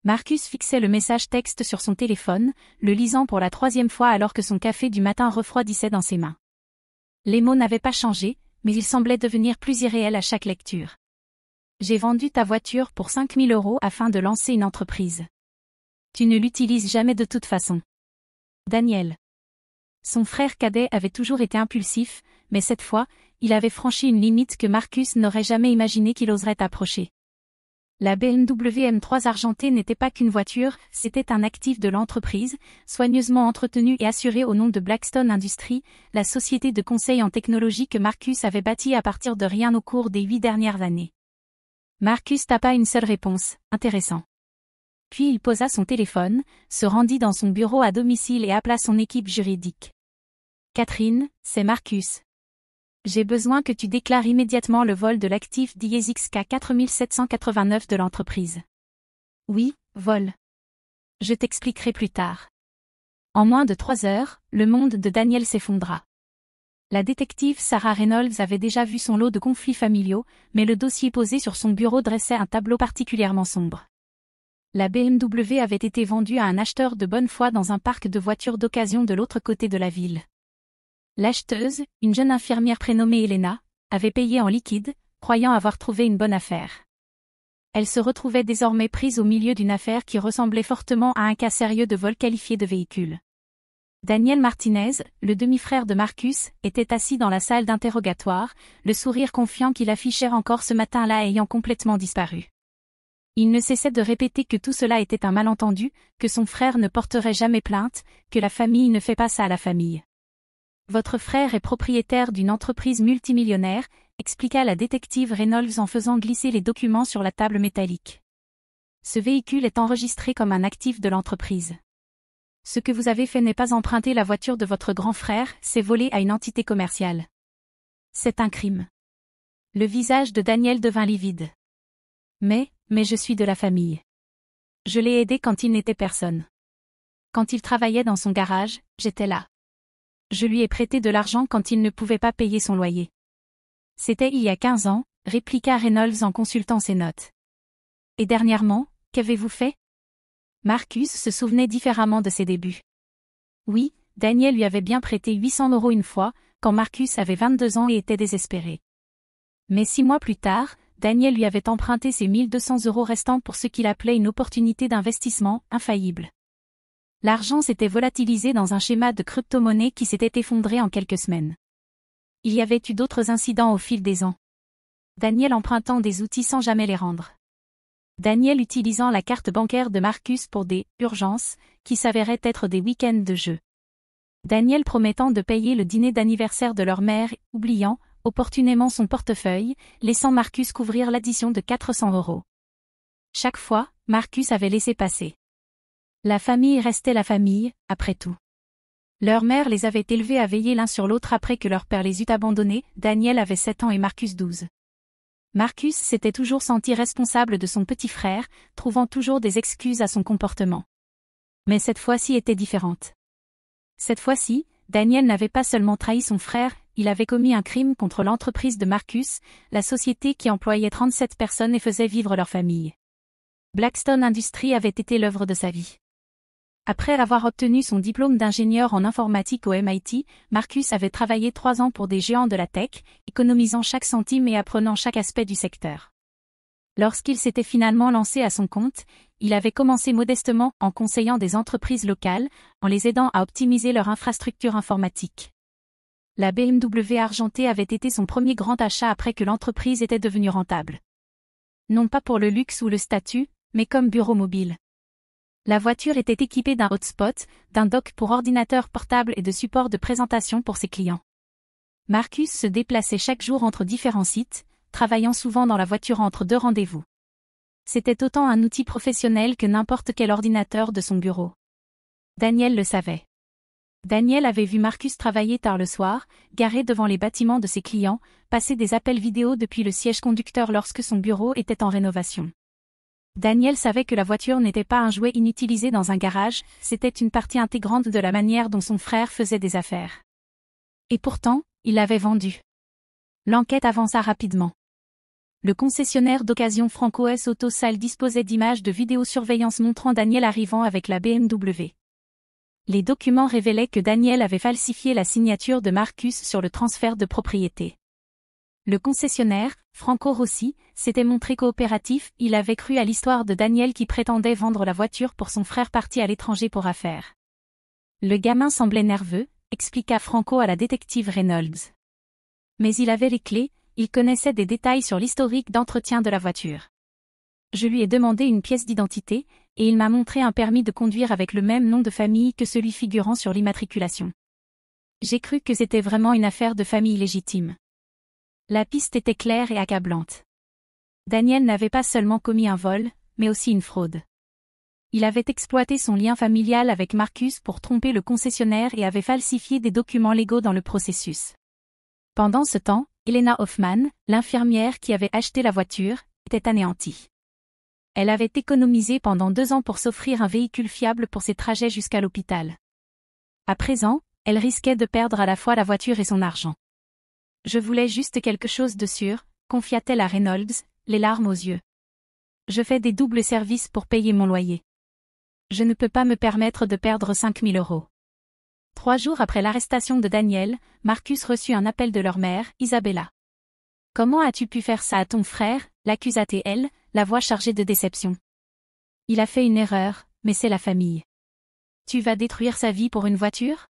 Marcus fixait le message texte sur son téléphone, le lisant pour la 3e fois alors que son café du matin refroidissait dans ses mains. Les mots n'avaient pas changé, mais ils semblaient devenir plus irréels à chaque lecture. J'ai vendu ta voiture pour 5 000 € afin de lancer une entreprise. Tu ne l'utilises jamais de toute façon. Daniel. Son frère cadet avait toujours été impulsif, mais cette fois, il avait franchi une limite que Marcus n'aurait jamais imaginé qu'il oserait approcher. La BMW M3 argentée n'était pas qu'une voiture, c'était un actif de l'entreprise, soigneusement entretenu et assuré au nom de Blackstone Industries, la société de conseil en technologie que Marcus avait bâtie à partir de rien au cours des 8 dernières années. Marcus tapa une seule réponse, intéressant. Puis il posa son téléphone, se rendit dans son bureau à domicile et appela son équipe juridique. Catherine, c'est Marcus. J'ai besoin que tu déclares immédiatement le vol de l'actif d'ISXK 4789 de l'entreprise. Oui, vol. Je t'expliquerai plus tard. En moins de 3 heures, le monde de Daniel s'effondra. La détective Sarah Reynolds avait déjà vu son lot de conflits familiaux, mais le dossier posé sur son bureau dressait un tableau particulièrement sombre. La BMW avait été vendue à un acheteur de bonne foi dans un parc de voitures d'occasion de l'autre côté de la ville. L'acheteuse, une jeune infirmière prénommée Elena, avait payé en liquide, croyant avoir trouvé une bonne affaire. Elle se retrouvait désormais prise au milieu d'une affaire qui ressemblait fortement à un cas sérieux de vol qualifié de véhicule. Daniel Martinez, le demi-frère de Marcus, était assis dans la salle d'interrogatoire, le sourire confiant qu'il affichait encore ce matin-là ayant complètement disparu. Il ne cessait de répéter que tout cela était un malentendu, que son frère ne porterait jamais plainte, que la famille ne fait pas ça à la famille. Votre frère est propriétaire d'une entreprise multimillionnaire, expliqua la détective Reynolds en faisant glisser les documents sur la table métallique. Ce véhicule est enregistré comme un actif de l'entreprise. Ce que vous avez fait n'est pas emprunter la voiture de votre grand frère, c'est voler à une entité commerciale. C'est un crime. Le visage de Daniel devint livide. Mais je suis de la famille. Je l'ai aidé quand il n'était personne. Quand il travaillait dans son garage, j'étais là. Je lui ai prêté de l'argent quand il ne pouvait pas payer son loyer. C'était il y a 15 ans, répliqua Reynolds en consultant ses notes. Et dernièrement, qu'avez-vous fait? Marcus se souvenait différemment de ses débuts. Oui, Daniel lui avait bien prêté 800 € une fois, quand Marcus avait 22 ans et était désespéré. Mais 6 mois plus tard, Daniel lui avait emprunté ses 1200 € restants pour ce qu'il appelait une opportunité d'investissement infaillible. L'argent s'était volatilisé dans un schéma de crypto-monnaie qui s'était effondré en quelques semaines. Il y avait eu d'autres incidents au fil des ans. Daniel empruntant des outils sans jamais les rendre. Daniel utilisant la carte bancaire de Marcus pour des « urgences » qui s'avéraient être des week-ends de jeu. Daniel promettant de payer le dîner d'anniversaire de leur mère, oubliant, opportunément son portefeuille, laissant Marcus couvrir l'addition de 400 €. Chaque fois, Marcus avait laissé passer. La famille restait la famille, après tout. Leur mère les avait élevés à veiller l'un sur l'autre après que leur père les eut abandonnés, Daniel avait 7 ans et Marcus 12. Marcus s'était toujours senti responsable de son petit frère, trouvant toujours des excuses à son comportement. Mais cette fois-ci était différente. Cette fois-ci, Daniel n'avait pas seulement trahi son frère, il avait commis un crime contre l'entreprise de Marcus, la société qui employait 37 personnes et faisait vivre leur famille. Blackstone Industries avait été l'œuvre de sa vie. Après avoir obtenu son diplôme d'ingénieur en informatique au MIT, Marcus avait travaillé 3 ans pour des géants de la tech, économisant chaque centime et apprenant chaque aspect du secteur. Lorsqu'il s'était finalement lancé à son compte, il avait commencé modestement en conseillant des entreprises locales, en les aidant à optimiser leur infrastructure informatique. La BMW argentée avait été son premier grand achat après que l'entreprise était devenue rentable. Non pas pour le luxe ou le statut, mais comme bureau mobile. La voiture était équipée d'un hotspot, d'un dock pour ordinateur portable et de supports de présentation pour ses clients. Marcus se déplaçait chaque jour entre différents sites, travaillant souvent dans la voiture entre 2 rendez-vous. C'était autant un outil professionnel que n'importe quel ordinateur de son bureau. Daniel le savait. Daniel avait vu Marcus travailler tard le soir, garé devant les bâtiments de ses clients, passer des appels vidéo depuis le siège conducteur lorsque son bureau était en rénovation. Daniel savait que la voiture n'était pas un jouet inutilisé dans un garage, c'était une partie intégrante de la manière dont son frère faisait des affaires. Et pourtant, il l'avait vendue. L'enquête avança rapidement. Le concessionnaire d'occasion Franco S Auto Sale disposait d'images de vidéosurveillance montrant Daniel arrivant avec la BMW. Les documents révélaient que Daniel avait falsifié la signature de Marcus sur le transfert de propriété. Le concessionnaire, Franco Rossi, s'était montré coopératif, il avait cru à l'histoire de Daniel qui prétendait vendre la voiture pour son frère parti à l'étranger pour affaires. Le gamin semblait nerveux, expliqua Franco à la détective Reynolds. Mais il avait les clés, il connaissait des détails sur l'historique d'entretien de la voiture. Je lui ai demandé une pièce d'identité, et il m'a montré un permis de conduire avec le même nom de famille que celui figurant sur l'immatriculation. J'ai cru que c'était vraiment une affaire de famille légitime. La piste était claire et accablante. Daniel n'avait pas seulement commis un vol, mais aussi une fraude. Il avait exploité son lien familial avec Marcus pour tromper le concessionnaire et avait falsifié des documents légaux dans le processus. Pendant ce temps, Elena Hoffman, l'infirmière qui avait acheté la voiture, était anéantie. Elle avait économisé pendant 2 ans pour s'offrir un véhicule fiable pour ses trajets jusqu'à l'hôpital. À présent, elle risquait de perdre à la fois la voiture et son argent. Je voulais juste quelque chose de sûr, confia-t-elle à Reynolds, les larmes aux yeux. Je fais des doubles services pour payer mon loyer. Je ne peux pas me permettre de perdre 5 000 €. 3 jours après l'arrestation de Daniel, Marcus reçut un appel de leur mère, Isabella. « Comment as-tu pu faire ça à ton frère » l'accusa-t-elle, la voix chargée de déception. « Il a fait une erreur, mais c'est la famille. Tu vas détruire sa vie pour une voiture ?»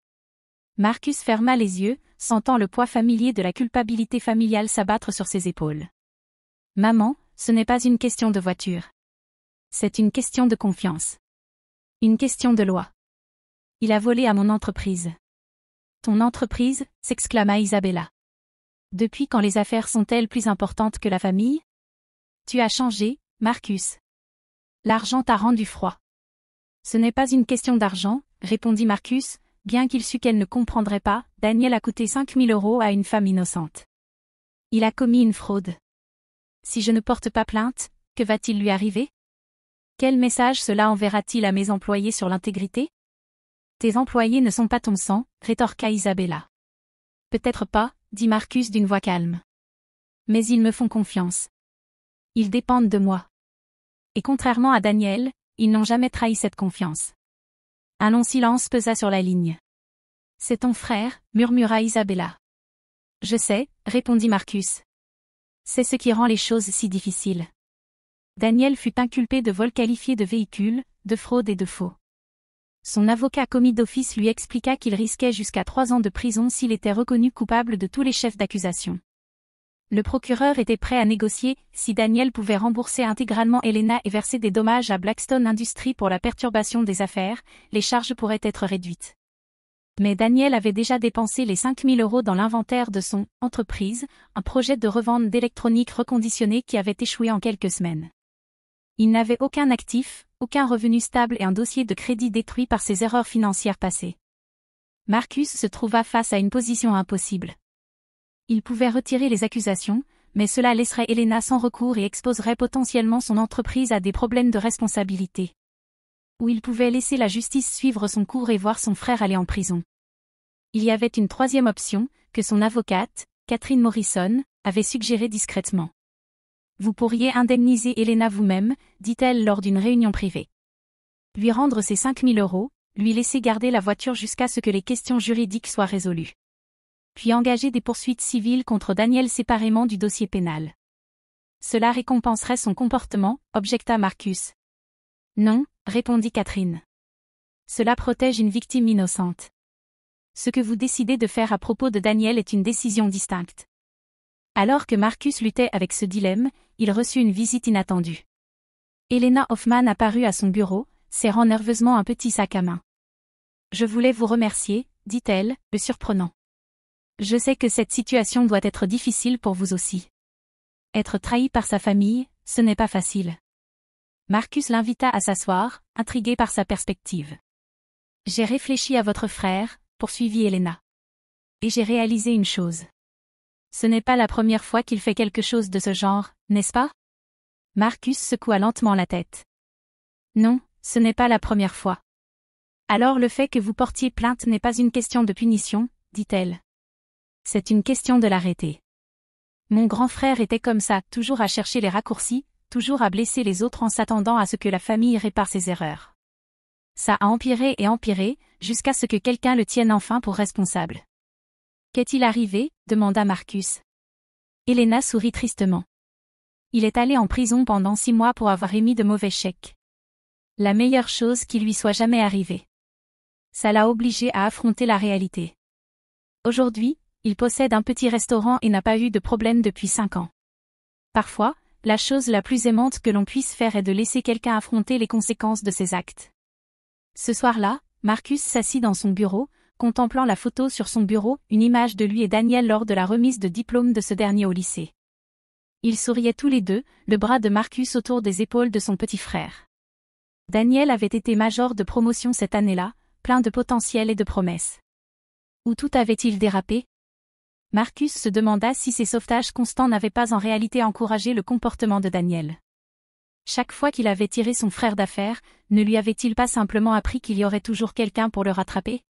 Marcus ferma les yeux, sentant le poids familier de la culpabilité familiale s'abattre sur ses épaules. « Maman, ce n'est pas une question de voiture. C'est une question de confiance. Une question de loi. Il a volé à mon entreprise. »« Ton entreprise » s'exclama Isabella. « Depuis quand les affaires sont-elles plus importantes que la famille ? Tu as changé, Marcus. L'argent t'a rendu froid. »« Ce n'est pas une question d'argent, » répondit Marcus, bien qu'il sût qu'elle ne comprendrait pas, Daniel a coûté 5 000 € à une femme innocente. Il a commis une fraude. Si je ne porte pas plainte, que va-t-il lui arriver ? Quel message cela enverra-t-il à mes employés sur l'intégrité ? Tes employés ne sont pas ton sang, rétorqua Isabella. Peut-être pas, dit Marcus d'une voix calme. Mais ils me font confiance. Ils dépendent de moi. Et contrairement à Daniel, ils n'ont jamais trahi cette confiance. Un long silence pesa sur la ligne. C'est ton frère, murmura Isabella. Je sais, répondit Marcus. C'est ce qui rend les choses si difficiles. Daniel fut inculpé de vol qualifié de véhicule, de fraude et de faux. Son avocat commis d'office lui expliqua qu'il risquait jusqu'à 3 ans de prison s'il était reconnu coupable de tous les chefs d'accusation. Le procureur était prêt à négocier, si Daniel pouvait rembourser intégralement Elena et verser des dommages à Blackstone Industries pour la perturbation des affaires, les charges pourraient être réduites. Mais Daniel avait déjà dépensé les 5 000 € dans l'inventaire de son « entreprise », un projet de revente d'électronique reconditionnée qui avait échoué en quelques semaines. Il n'avait aucun actif, aucun revenu stable et un dossier de crédit détruit par ses erreurs financières passées. Marcus se trouva face à une position impossible. Il pouvait retirer les accusations, mais cela laisserait Elena sans recours et exposerait potentiellement son entreprise à des problèmes de responsabilité. Ou il pouvait laisser la justice suivre son cours et voir son frère aller en prison. Il y avait une troisième option, que son avocate, Catherine Morrison, avait suggérée discrètement. Vous pourriez indemniser Elena vous-même, dit-elle lors d'une réunion privée. Lui rendre ses 5 000 €, lui laisser garder la voiture jusqu'à ce que les questions juridiques soient résolues. Puis engager des poursuites civiles contre Daniel séparément du dossier pénal. Cela récompenserait son comportement, objecta Marcus. Non, répondit Catherine. Cela protège une victime innocente. Ce que vous décidez de faire à propos de Daniel est une décision distincte. Alors que Marcus luttait avec ce dilemme, il reçut une visite inattendue. Elena Hoffman apparut à son bureau, serrant nerveusement un petit sac à main. « Je voulais vous remercier, dit-elle, le surprenant. Je sais que cette situation doit être difficile pour vous aussi. Être trahi par sa famille, ce n'est pas facile. » Marcus l'invita à s'asseoir, intrigué par sa perspective. « J'ai réfléchi à votre frère, » poursuivit Elena. « Et j'ai réalisé une chose. Ce n'est pas la première fois qu'il fait quelque chose de ce genre, n'est-ce pas ? » Marcus secoua lentement la tête. « Non, ce n'est pas la première fois. »« Alors le fait que vous portiez plainte n'est pas une question de punition, dit-elle. C'est une question de l'arrêter. Mon grand frère était comme ça, toujours à chercher les raccourcis, toujours à blesser les autres en s'attendant à ce que la famille répare ses erreurs. Ça a empiré et empiré, jusqu'à ce que quelqu'un le tienne enfin pour responsable. Qu'est-il arrivé ? Demanda Marcus. Elena sourit tristement. Il est allé en prison pendant 6 mois pour avoir émis de mauvais chèques. La meilleure chose qui lui soit jamais arrivée. Ça l'a obligé à affronter la réalité. Aujourd'hui, il possède un petit restaurant et n'a pas eu de problème depuis 5 ans. Parfois, la chose la plus aimante que l'on puisse faire est de laisser quelqu'un affronter les conséquences de ses actes. Ce soir-là, Marcus s'assit dans son bureau, contemplant la photo sur son bureau, une image de lui et Daniel lors de la remise de diplôme de ce dernier au lycée. Ils souriaient tous les deux, le bras de Marcus autour des épaules de son petit frère. Daniel avait été major de promotion cette année-là, plein de potentiel et de promesses. Où tout avait-il dérapé ? Marcus se demanda si ces sauvetages constants n'avaient pas en réalité encouragé le comportement de Daniel. Chaque fois qu'il avait tiré son frère d'affaires, ne lui avait-il pas simplement appris qu'il y aurait toujours quelqu'un pour le rattraper ?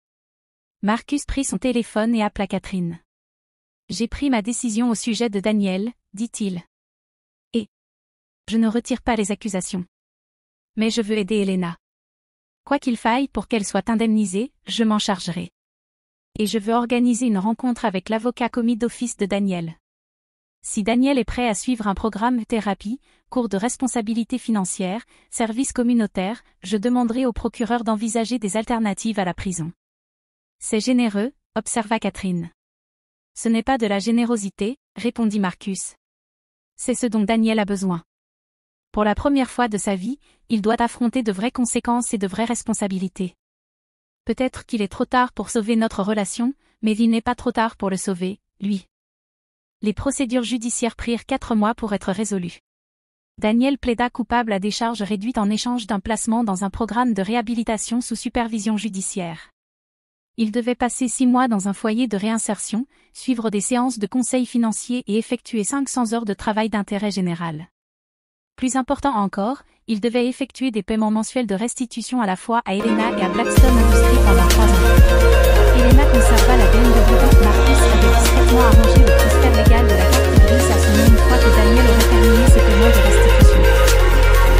Marcus prit son téléphone et appela Catherine. « J'ai pris ma décision au sujet de Daniel, dit-il. Et je ne retire pas les accusations. Mais je veux aider Elena. Quoi qu'il faille pour qu'elle soit indemnisée, je m'en chargerai. Et je veux organiser une rencontre avec l'avocat commis d'office de Daniel. Si Daniel est prêt à suivre un programme thérapie, cours de responsabilité financière, service communautaire, je demanderai au procureur d'envisager des alternatives à la prison. » C'est généreux, observa Catherine. Ce n'est pas de la générosité, répondit Marcus. C'est ce dont Daniel a besoin. Pour la première fois de sa vie, il doit affronter de vraies conséquences et de vraies responsabilités. Peut-être qu'il est trop tard pour sauver notre relation, mais il n'est pas trop tard pour le sauver, lui. Les procédures judiciaires prirent 4 mois pour être résolues. Daniel plaida coupable à des charges réduites en échange d'un placement dans un programme de réhabilitation sous supervision judiciaire. Il devait passer 6 mois dans un foyer de réinsertion, suivre des séances de conseil financier et effectuer 500 heures de travail d'intérêt général. Plus important encore, il devait effectuer des paiements mensuels de restitution à la fois à Elena et à Blackstone Industries pendant 3 ans. Elena conserva la BMW dont Marcus avait discrètement arrangé le transfert légal de la carte grise à son nom une fois que Daniel aurait terminé ses paiements de restitution.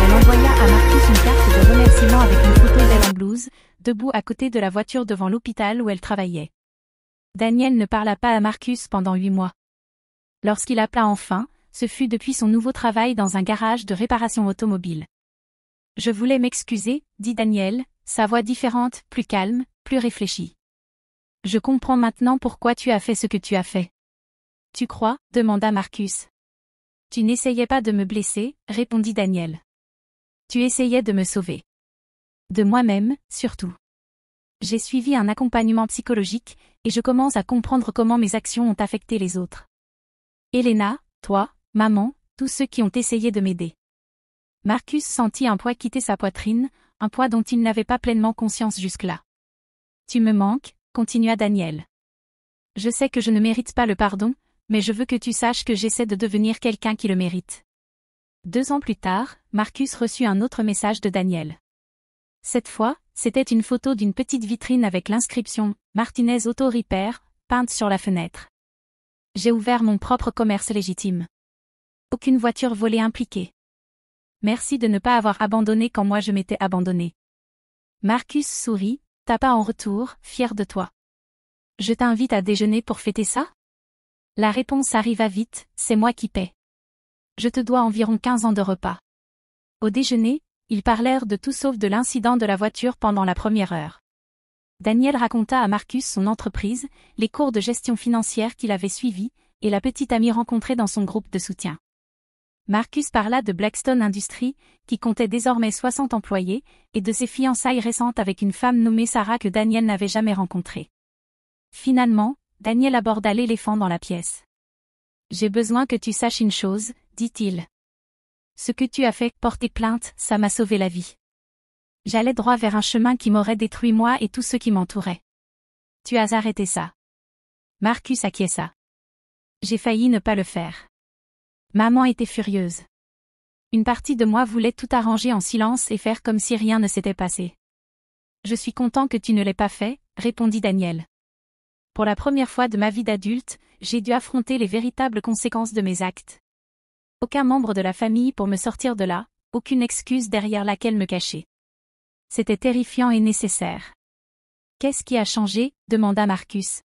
Elle envoya à Marcus une carte de remerciement avec une photo d'elle en blouse, debout à côté de la voiture devant l'hôpital où elle travaillait. Daniel ne parla pas à Marcus pendant 8 mois. Lorsqu'il appela enfin, ce fut depuis son nouveau travail dans un garage de réparation automobile. « Je voulais m'excuser, » dit Daniel, sa voix différente, plus calme, plus réfléchie. « Je comprends maintenant pourquoi tu as fait ce que tu as fait. »« Tu crois ?» demanda Marcus. « Tu n'essayais pas de me blesser, » répondit Daniel. « Tu essayais de me sauver. De moi-même, surtout. J'ai suivi un accompagnement psychologique, et je commence à comprendre comment mes actions ont affecté les autres. Elena, toi, maman, tous ceux qui ont essayé de m'aider. » Marcus sentit un poids quitter sa poitrine, un poids dont il n'avait pas pleinement conscience jusque-là. « Tu me manques, » continua Daniel. « Je sais que je ne mérite pas le pardon, mais je veux que tu saches que j'essaie de devenir quelqu'un qui le mérite. » 2 ans plus tard, Marcus reçut un autre message de Daniel. Cette fois, c'était une photo d'une petite vitrine avec l'inscription « Martinez Auto Repair » peinte sur la fenêtre. J'ai ouvert mon propre commerce légitime. Aucune voiture volée impliquée. Merci de ne pas avoir abandonné quand moi je m'étais abandonné. Marcus sourit, tapa en retour, fier de toi. Je t'invite à déjeuner pour fêter ça ? La réponse arriva vite, c'est moi qui paie. Je te dois environ 15 ans de repas. Au déjeuner, ils parlèrent de tout sauf de l'incident de la voiture pendant la première heure. Daniel raconta à Marcus son entreprise, les cours de gestion financière qu'il avait suivis, et la petite amie rencontrée dans son groupe de soutien. Marcus parla de Blackstone Industries, qui comptait désormais 60 employés, et de ses fiançailles récentes avec une femme nommée Sarah que Daniel n'avait jamais rencontrée. Finalement, Daniel aborda l'éléphant dans la pièce. « J'ai besoin que tu saches une chose, » dit-il. « Ce que tu as fait, porter plainte, ça m'a sauvé la vie. J'allais droit vers un chemin qui m'aurait détruit moi et tous ceux qui m'entouraient. Tu as arrêté ça. » Marcus acquiesça. « J'ai failli ne pas le faire. » Maman était furieuse. Une partie de moi voulait tout arranger en silence et faire comme si rien ne s'était passé. « Je suis content que tu ne l'aies pas fait, » répondit Daniel. « Pour la première fois de ma vie d'adulte, j'ai dû affronter les véritables conséquences de mes actes. Aucun membre de la famille pour me sortir de là, aucune excuse derrière laquelle me cacher. C'était terrifiant et nécessaire. Qu'est-ce qui a changé? Demanda Marcus.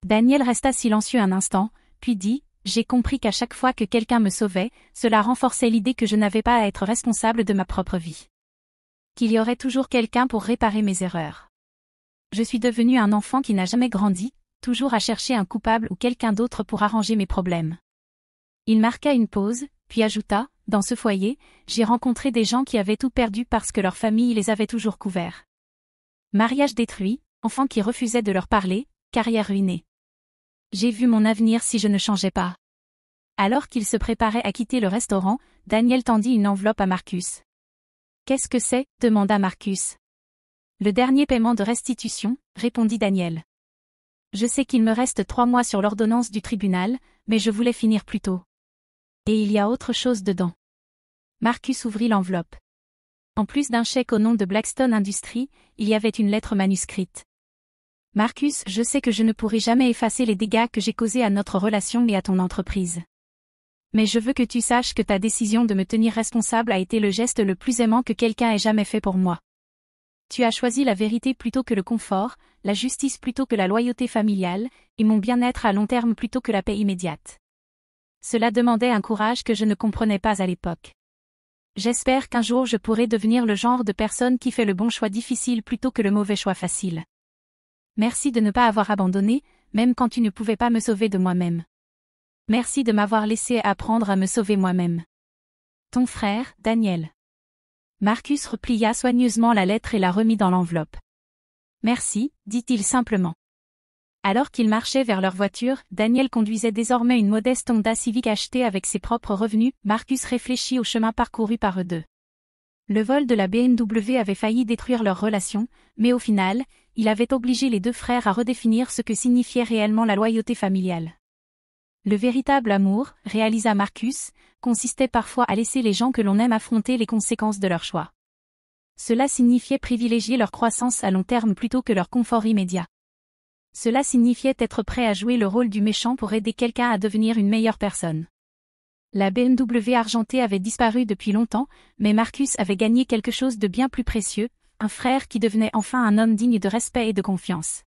Daniel resta silencieux un instant, puis dit, j'ai compris qu'à chaque fois que quelqu'un me sauvait, cela renforçait l'idée que je n'avais pas à être responsable de ma propre vie. Qu'il y aurait toujours quelqu'un pour réparer mes erreurs. Je suis devenu un enfant qui n'a jamais grandi, toujours à chercher un coupable ou quelqu'un d'autre pour arranger mes problèmes. Il marqua une pause, puis ajouta, dans ce foyer, j'ai rencontré des gens qui avaient tout perdu parce que leur famille les avait toujours couverts. Mariage détruit, enfants qui refusaient de leur parler, carrière ruinée. J'ai vu mon avenir si je ne changeais pas. Alors qu'il se préparait à quitter le restaurant, Daniel tendit une enveloppe à Marcus. Qu'est-ce que c'est? Demanda Marcus. Le dernier paiement de restitution, répondit Daniel. Je sais qu'il me reste 3 mois sur l'ordonnance du tribunal, mais je voulais finir plus tôt. Et il y a autre chose dedans. Marcus ouvrit l'enveloppe. En plus d'un chèque au nom de Blackstone Industries, il y avait une lettre manuscrite. Marcus, je sais que je ne pourrai jamais effacer les dégâts que j'ai causés à notre relation et à ton entreprise. Mais je veux que tu saches que ta décision de me tenir responsable a été le geste le plus aimant que quelqu'un ait jamais fait pour moi. Tu as choisi la vérité plutôt que le confort, la justice plutôt que la loyauté familiale, et mon bien-être à long terme plutôt que la paix immédiate. Cela demandait un courage que je ne comprenais pas à l'époque. J'espère qu'un jour je pourrai devenir le genre de personne qui fait le bon choix difficile plutôt que le mauvais choix facile. Merci de ne pas avoir abandonné, même quand tu ne pouvais pas me sauver de moi-même. Merci de m'avoir laissé apprendre à me sauver moi-même. Ton frère, Daniel. Marcus replia soigneusement la lettre et la remit dans l'enveloppe. Merci, dit-il simplement. Alors qu'ils marchaient vers leur voiture, Daniel conduisait désormais une modeste Honda Civic achetée avec ses propres revenus. Marcus réfléchit au chemin parcouru par eux deux. Le vol de la BMW avait failli détruire leur relation, mais au final, il avait obligé les deux frères à redéfinir ce que signifiait réellement la loyauté familiale. Le véritable amour, réalisa Marcus, consistait parfois à laisser les gens que l'on aime affronter les conséquences de leurs choix. Cela signifiait privilégier leur croissance à long terme plutôt que leur confort immédiat. Cela signifiait être prêt à jouer le rôle du méchant pour aider quelqu'un à devenir une meilleure personne. La BMW argentée avait disparu depuis longtemps, mais Marcus avait gagné quelque chose de bien plus précieux, un frère qui devenait enfin un homme digne de respect et de confiance.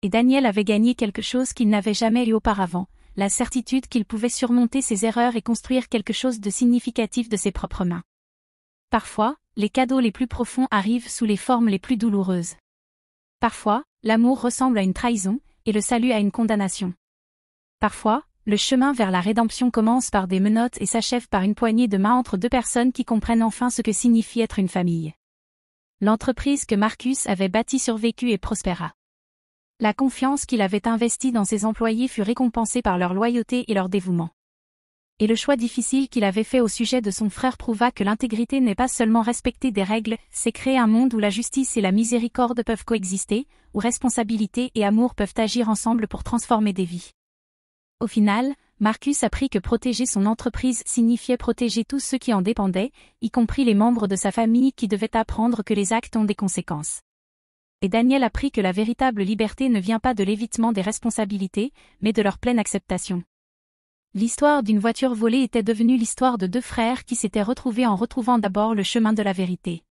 Et Daniel avait gagné quelque chose qu'il n'avait jamais eu auparavant, la certitude qu'il pouvait surmonter ses erreurs et construire quelque chose de significatif de ses propres mains. Parfois, les cadeaux les plus profonds arrivent sous les formes les plus douloureuses. Parfois, l'amour ressemble à une trahison, et le salut à une condamnation. Parfois, le chemin vers la rédemption commence par des menottes et s'achève par une poignée de main entre deux personnes qui comprennent enfin ce que signifie être une famille. L'entreprise que Marcus avait bâtie survécut et prospéra. La confiance qu'il avait investie dans ses employés fut récompensée par leur loyauté et leur dévouement. Et le choix difficile qu'il avait fait au sujet de son frère prouva que l'intégrité n'est pas seulement respecter des règles, c'est créer un monde où la justice et la miséricorde peuvent coexister, où responsabilité et amour peuvent agir ensemble pour transformer des vies. Au final, Marcus apprit que protéger son entreprise signifiait protéger tous ceux qui en dépendaient, y compris les membres de sa famille qui devaient apprendre que les actes ont des conséquences. Et Daniel apprit que la véritable liberté ne vient pas de l'évitement des responsabilités, mais de leur pleine acceptation. L'histoire d'une voiture volée était devenue l'histoire de deux frères qui s'étaient retrouvés en retrouvant d'abord le chemin de la vérité.